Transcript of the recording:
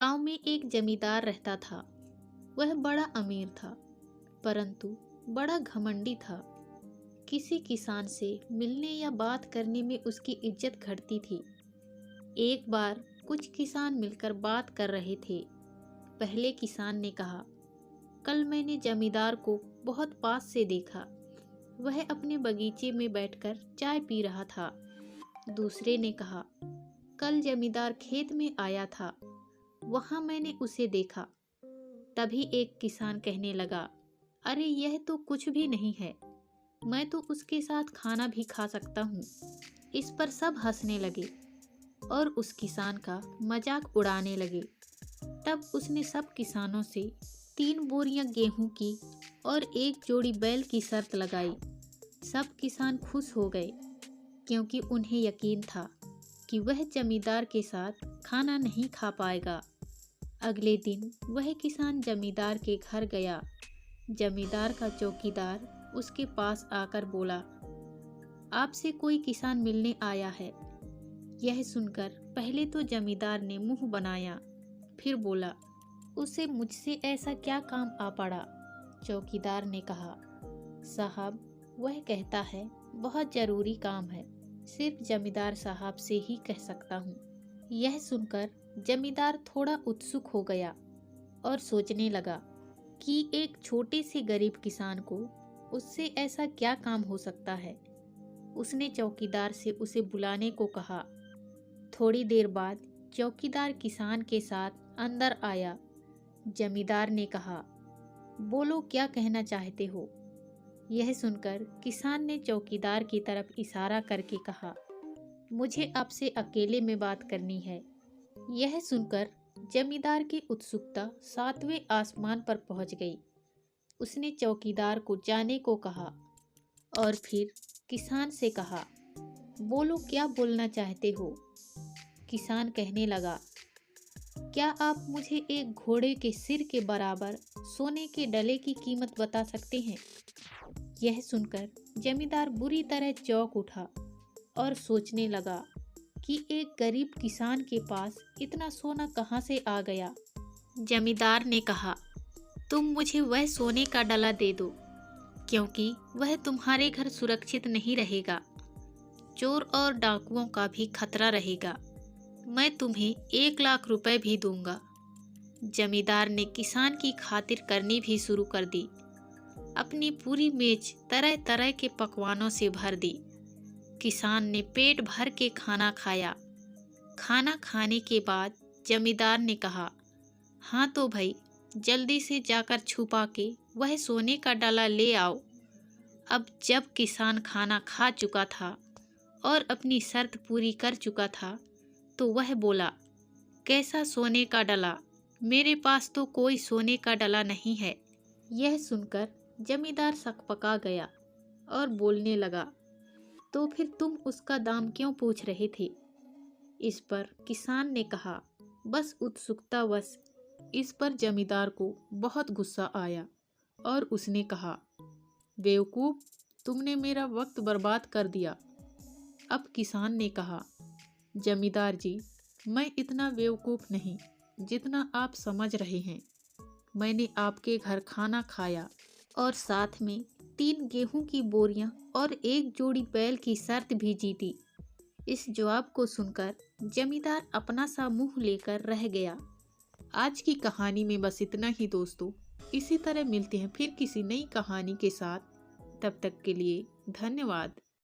गांव में एक जमींदार रहता था। वह बड़ा अमीर था, परंतु बड़ा घमंडी था। किसी किसान से मिलने या बात करने में उसकी इज्जत घटती थी। एक बार कुछ किसान मिलकर बात कर रहे थे। पहले किसान ने कहा, कल मैंने जमींदार को बहुत पास से देखा। वह अपने बगीचे में बैठकर चाय पी रहा था। दूसरे ने कहा, कल जमींदार खेत में आया था, वहां मैंने उसे देखा। तभी एक किसान कहने लगा, अरे यह तो कुछ भी नहीं है, मैं तो उसके साथ खाना भी खा सकता हूँ। इस पर सब हंसने लगे और उस किसान का मजाक उड़ाने लगे। तब उसने सब किसानों से 3 बोरियां गेहूं की और एक जोड़ी बैल की शर्त लगाई। सब किसान खुश हो गए, क्योंकि उन्हें यकीन था कि वह जमींदार के साथ खाना नहीं खा पाएगा। अगले दिन वह किसान जमींदार के घर गया। जमींदार का चौकीदार उसके पास आकर बोला, आपसे कोई किसान मिलने आया है। यह सुनकर पहले तो जमींदार ने मुंह बनाया, फिर बोला, उसे मुझसे ऐसा क्या काम आ पड़ा। चौकीदार ने कहा, साहब, वह कहता है बहुत जरूरी काम है, सिर्फ जमींदार साहब से ही कह सकता हूँ। यह सुनकर जमींदार थोड़ा उत्सुक हो गया और सोचने लगा कि एक छोटे से गरीब किसान को उससे ऐसा क्या काम हो सकता है। उसने चौकीदार से उसे बुलाने को कहा। थोड़ी देर बाद चौकीदार किसान के साथ अंदर आया। जमींदार ने कहा, बोलो क्या कहना चाहते हो। यह सुनकर किसान ने चौकीदार की तरफ इशारा करके कहा, मुझे आपसे अकेले में बात करनी है। यह सुनकर जमींदार की उत्सुकता 7वें आसमान पर पहुंच गई। उसने चौकीदार को जाने को कहा और फिर किसान से कहा, बोलो क्या बोलना चाहते हो। किसान कहने लगा, क्या आप मुझे एक घोड़े के सिर के बराबर सोने के डले की कीमत बता सकते हैं। यह सुनकर जमींदार बुरी तरह चौंक उठा और सोचने लगा कि एक गरीब किसान के पास इतना सोना कहाँ से आ गया। जमींदार ने कहा, तुम मुझे वह सोने का डला दे दो, क्योंकि वह तुम्हारे घर सुरक्षित नहीं रहेगा। चोर और डाकुओं का भी खतरा रहेगा। मैं तुम्हें 1 लाख रुपए भी दूंगा। जमींदार ने किसान की खातिर करनी भी शुरू कर दी। अपनी पूरी मेज तरह तरह के पकवानों से भर दी। किसान ने पेट भर के खाना खाया। खाना खाने के बाद जमींदार ने कहा, हाँ तो भाई, जल्दी से जाकर छुपा के वह सोने का डाला ले आओ। अब जब किसान खाना खा चुका था और अपनी शर्त पूरी कर चुका था, तो वह बोला, कैसा सोने का डला, मेरे पास तो कोई सोने का डला नहीं है। यह सुनकर जमींदार सकपका गया और बोलने लगा, तो फिर तुम उसका दाम क्यों पूछ रहे थे। इस पर किसान ने कहा, बस उत्सुकतावश। इस पर जमींदार को बहुत गुस्सा आया और उसने कहा, बेवकूफ, तुमने मेरा वक्त बर्बाद कर दिया। अब किसान ने कहा, जमींदार जी, मैं इतना बेवकूफ नहीं जितना आप समझ रहे हैं। मैंने आपके घर खाना खाया और साथ में 3 गेहूं की बोरियां और एक जोड़ी बैल की शर्त भी जीती। इस जवाब को सुनकर जमींदार अपना सा मुंह लेकर रह गया। आज की कहानी में बस इतना ही दोस्तों। इसी तरह मिलते हैं फिर किसी नई कहानी के साथ। तब तक के लिए धन्यवाद।